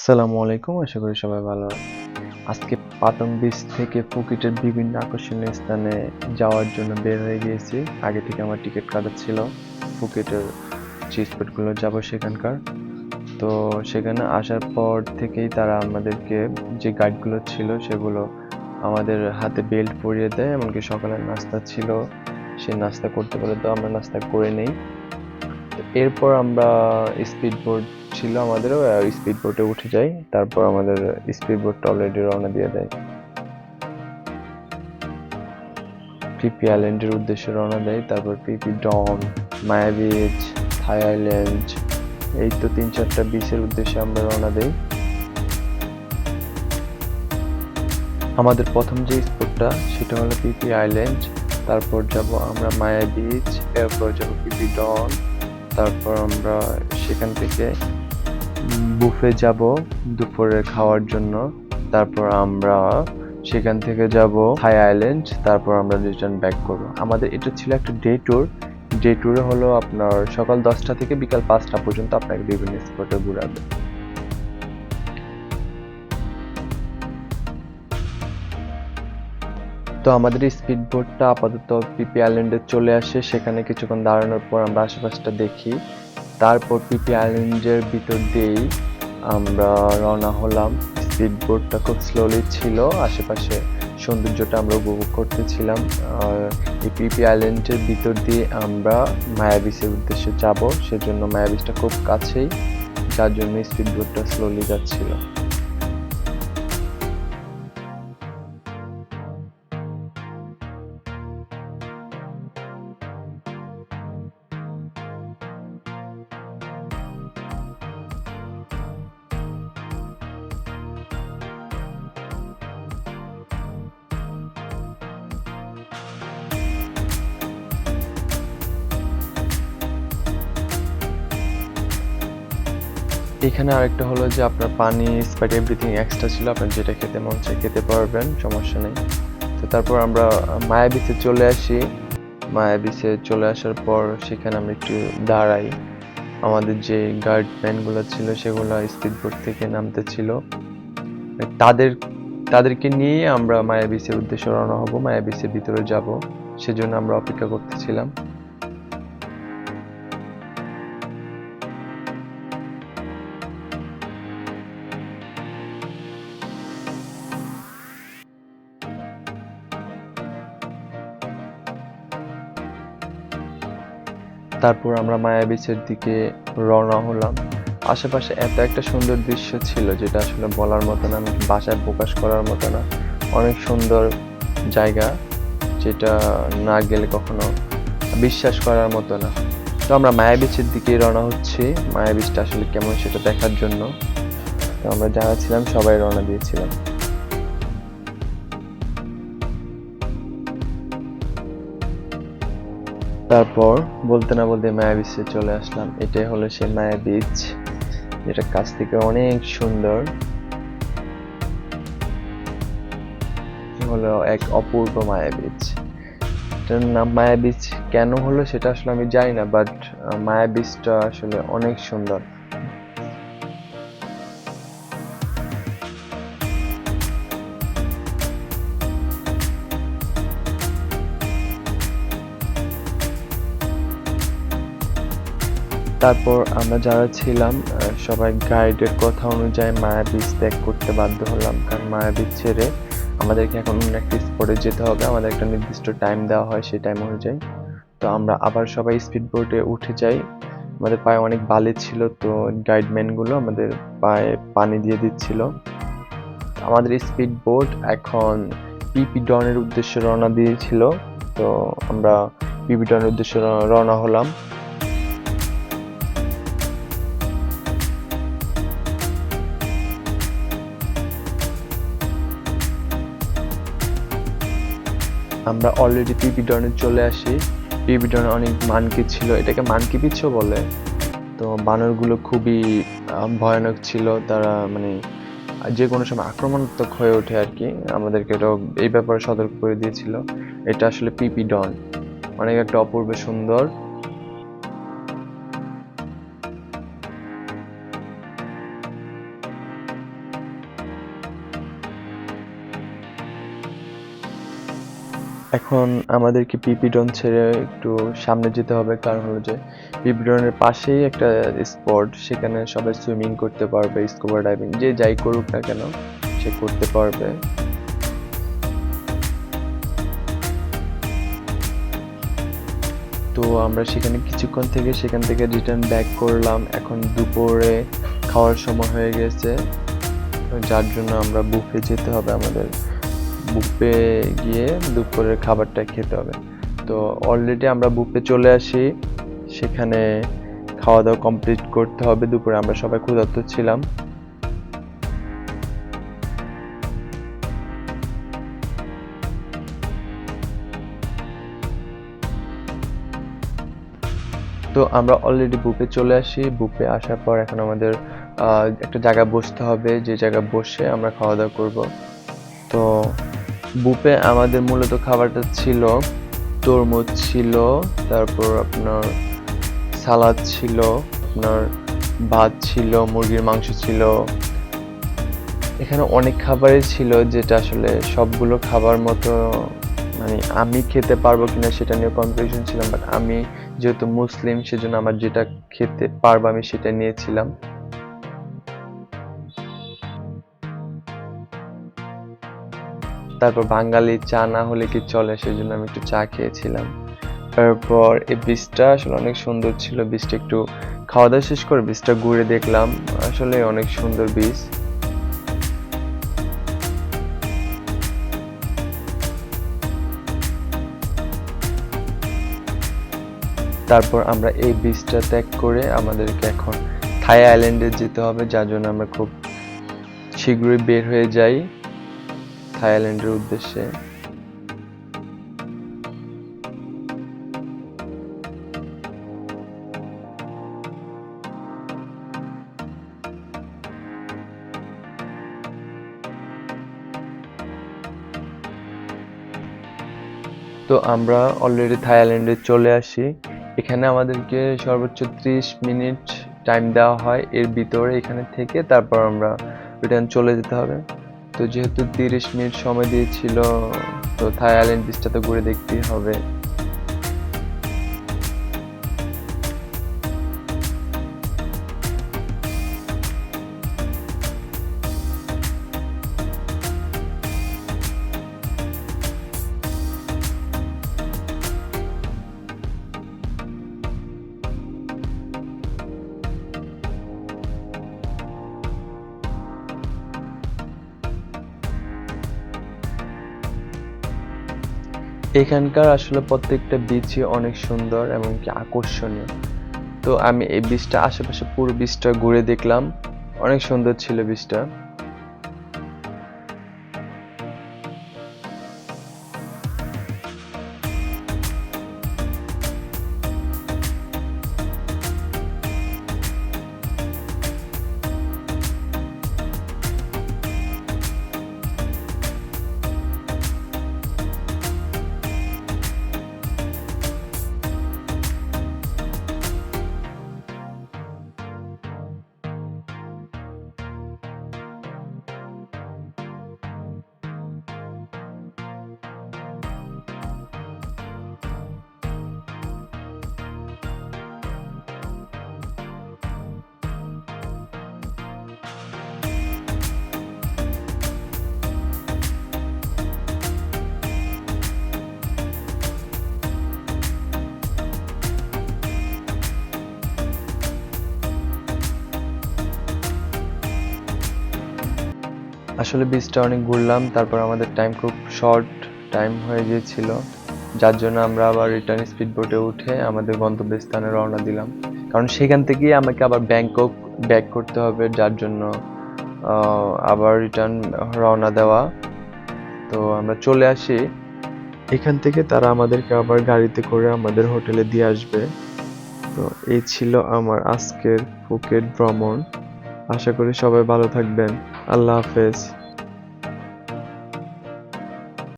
আসসালামু আলাইকুম, আশা করি সবাই ভালো আছেন। আজকে পাতং বিচ থেকে ফুকেটের বিভিন্ন আকর্ষণীয় স্থানে যাওয়ার জন্য বের হয়ে গিয়েছি। আগে থেকে আমার টিকিট কাটা ছিল ফুকেটের যে স্পটগুলো যাব সেখানকার। তো সেখানে আসার পর থেকেই তারা আমাদেরকে যে গাইডগুলো ছিল সেগুলো আমাদের হাতে বেল্ট পরিয়ে দেয়, এমনকি সকালের নাস্তা ছিল, সেই নাস্তা করতে বলে, তো আমরা নাস্তা করে নেই। এরপর আমরা স্পিড বোট ছিল আমাদেরও, স্পিড বোটে উঠে যাই। তারপর আমাদের স্পিড বোটটা অলরেডি রওনা দিয়ে দেয় পিপি আইল্যান্ডের উদ্দেশ্যে রওনা দেয়। তারপর পিপি ডন, মায়া বিচ, থাই আইল্যান্ড, এই তো 3-4টা বিচের উদ্দেশ্যে আমরা রওনা দেই। আমাদের প্রথম যে স্পটটা সেটা হলো পিপি আইল্যান্ড। তারপর যাব আমরা মায়া বিচ, এরপর যাব পিপি ডন। তারপর আমরা সেখান থেকে বুফে যাব দুপুরে খাওয়ার জন্য। তারপর আমরা সেখান থেকে যাব থাই আইল্যান্ড। তারপর আমরা রিটার্ন ব্যাক করব। আমাদের এটা ছিল একটা ডে ট্যুর। ডে ট্যুরে হলো আপনার সকাল 10টা থেকে বিকাল 5টা পর্যন্ত আপনাকে বিভিন্ন স্পটে ঘুরাবে। তো আমাদের স্পিড বোটটা আপাতত পিপি আইল্যান্ডে চলে আসে। সেখানে কিছুক্ষণ দাঁড়ানোর পর আমরা আশেপাশটা দেখি। তারপর পিপি আইল্যান্ডের ভিতর দিয়েই আমরা রওনা হলাম। স্পিড বোটটা খুব স্লোলি ছিল, আশেপাশে সৌন্দর্যটা আমরা উপভোগ করতেছিলাম। আর এই পিপি আইল্যান্ডের ভিতর দিয়ে আমরা মায়া বিচের উদ্দেশ্যে যাব, সেজন্য মায়া বিচটা খুব কাছেই, যার জন্য স্পিড বোটটা স্লোলি যাচ্ছিল। এখানে আরেকটা হলো যে আপনার পানি, স্প্রাইট, এভরিথিং এক্সট্রা ছিল, আপনার যেটা খেতে মন চায় খেতে পারবেন, সমস্যা নেই। তো তারপর আমরা মায়া বিচে চলে আসি। মায়া বিচে চলে আসার পর সেখানে আমরা একটু দাঁড়াই। আমাদের যে গার্ডম্যানগুলো ছিল সেগুলো স্পিড বোট থেকে নামতে ছিল। তাদের তাদেরকে নিয়ে আমরা মায়া বিচের উদ্দেশ্যে রওনা হব, মায়া বিচের ভিতরে যাব, সেজন্য আমরা অপেক্ষা করতেছিলাম। তারপর আমরা মায়া বিচের দিকে রওনা হলাম। আশেপাশে এত একটা সুন্দর দৃশ্য ছিল যেটা আসলে বলার মতো না, ভাষায় প্রকাশ করার মতো না। অনেক সুন্দর জায়গা, যেটা না গেলে কখনো বিশ্বাস করার মতো না। তো আমরা মায়া বিচের দিকে রওনা হচ্ছি, মায়া বিচটা আসলে কেমন সেটা দেখার জন্য। তো আমরা যারা ছিলাম সবাই রওনা দিয়েছিলাম। তারপর বলতে না বলতে মায়া বিচে চলে আসলাম। এটাই হলো সেই মায়া বিচ, যেটা কাছ থেকে অনেক সুন্দর। হলো এক অপূর্ব মায়া বিচ। এটার নাম মায়া বিচ কেন হলো সেটা আসলে আমি জানি না, বাট মায়া বিচটা আসলে অনেক সুন্দর। তারপর আমরা যারা ছিলাম সবাই গাইডের কথা অনুযায়ী মায়া বিচ ত্যাগ করতে বাধ্য হলাম, কারণ মায়া বিচ ছেড়ে আমাদেরকে এখন অন্য একটা স্পটে যেতে হবে। আমাদের একটা নির্দিষ্ট টাইম দেওয়া হয়, সেই টাইম অনুযায়ী। তো আমরা আবার সবাই স্পিড বোটে উঠে যাই। আমাদের পায়ে অনেক বালি ছিল, তো গাইডম্যানগুলো আমাদের পায়ে পানি দিয়ে দিচ্ছিল। আমাদের স্পিড বোট এখন পিপি ডনের উদ্দেশ্যে রওনা দিয়েছিল। তো আমরা পিপি ডনের উদ্দেশ্যে রওনা হলাম। আমরা অলরেডি পিপি ডনে চলে আসি। পিপি ডনে অনেক মানকি ছিল, এটাকে মানকি বিচও বলে। তো বানরগুলো খুবই ভয়ানক ছিল, তারা মানে যে কোনো সময় আক্রমণাত্মক হয়ে ওঠে আর কি। আমাদেরকে এটাও এই ব্যাপারে সতর্ক করে দিয়েছিল। এটা আসলে পিপি ডন, অনেক একটা অপূর্ব সুন্দর। এখন আমাদেরকে পিপিডন ছেড়ে একটু সামনে যেতে হবে, কারণ হলো যে পিপিডনের পাশেই একটা স্পট, সেখানে সবাই সুইমিং করতে পারবে, স্কুবা ডাইভিং যে যাই করুক না কেন সে করতে পারবে। তো আমরা সেখানে কিছুক্ষণ থেকে সেখান থেকে রিটার্ন ব্যাক করলাম। এখন দুপুরে খাওয়ার সময় হয়ে গেছে, যার জন্য আমরা বুফে যেতে হবে আমাদের। বুফে গিয়ে দুপুরের খাবারটা খেতে হবে। তো অলরেডি আমরা বুফে চলে আসি, সেখানে খাওয়া দাওয়া কমপ্লিট করতে হবে। দুপুরে আমরা সবাই ক্ষুধার্ত ছিলাম। তো আমরা অলরেডি বুফে চলে আসি। বুফে আসার পর এখন আমাদের একটা জায়গায় বসতে হবে, যে জায়গায় বসে আমরা খাওয়া দাওয়া করব। তো বুফে আমাদের মূলত খাবারটা ছিল তরমুজ ছিল, তারপর আপনার সালাদ ছিল, আপনার ভাত ছিল, মুরগির মাংস ছিল। এখানে অনেক খাবারই ছিল, যেটা আসলে সবগুলো খাবার মতো মানে আমি খেতে পারবো কিনা সেটা নিয়ে কনফিউশন ছিলাম, বাট আমি যেহেতু মুসলিম সেজন্য আমার যেটা খেতে পারবো আমি সেটা নিয়েছিলাম। তারপর বাঙালি চা না হলে কি চলে, সেজন্য আমি একটু চা খেয়েছিলাম। তারপর এই বীজটা আসলে অনেক সুন্দর ছিল। বীজটা একটু খাওয়া দাওয়া শেষ করে বীজটা ঘুরে দেখলাম, আসলে অনেক সুন্দর বীজ। তারপর আমরা এই বীজটা ত্যাগ করে আমাদেরকে এখন থাই আইল্যান্ডে যেতে হবে, যার জন্য আমরা খুব শীঘ্রই বের হয়ে যাই থাই আইল্যান্ডের উদ্দেশ্যে। তো আমরা অলরেডি থাইল্যান্ডে চলে আসি। এখানে আমাদেরকে সর্বোচ্চ 30 মিনিট টাইম দেওয়া হয়, এর ভিতরে এখানে থেকে তারপর আমরা রিটার্ন চলে যেতে হবে। তো যেহেতু 30 মিনিট সময় দিয়েছিল, তো থাই আইল্যান্ড বিচটা তো ঘুরে দেখতেই হবে। এখানকার আসলে প্রত্যেকটা বিচই অনেক সুন্দর এবং কি আকর্ষণীয়। তো আমি এই বিচটা আশেপাশে পুরো বিচটা ঘুরে দেখলাম, অনেক সুন্দর ছিল বিচটা। আসলে বিচটা অনেক ঘুরলাম, তারপর আমাদের টাইম খুব শর্ট টাইম হয়ে গিয়েছিল, যার জন্য আমরা আবার রিটার্ন স্পিড বোটে উঠে আমাদের গন্তব্যস্থানে রওনা দিলাম। কারণ সেখান থেকেই আমাকে আবার ব্যাংকক ব্যাক করতে হবে, যার জন্য আবার রিটার্ন রওনা দেওয়া। তো আমরা চলে আসি এখান থেকে, তারা আমাদেরকে আবার গাড়িতে করে আমাদের হোটেলে দিয়ে আসবে। তো এই ছিল আমার আজকের ফুকেট ভ্রমণ। আশা করি সবাই ভালো থাকবেন। আল্লাহ হাফেজ।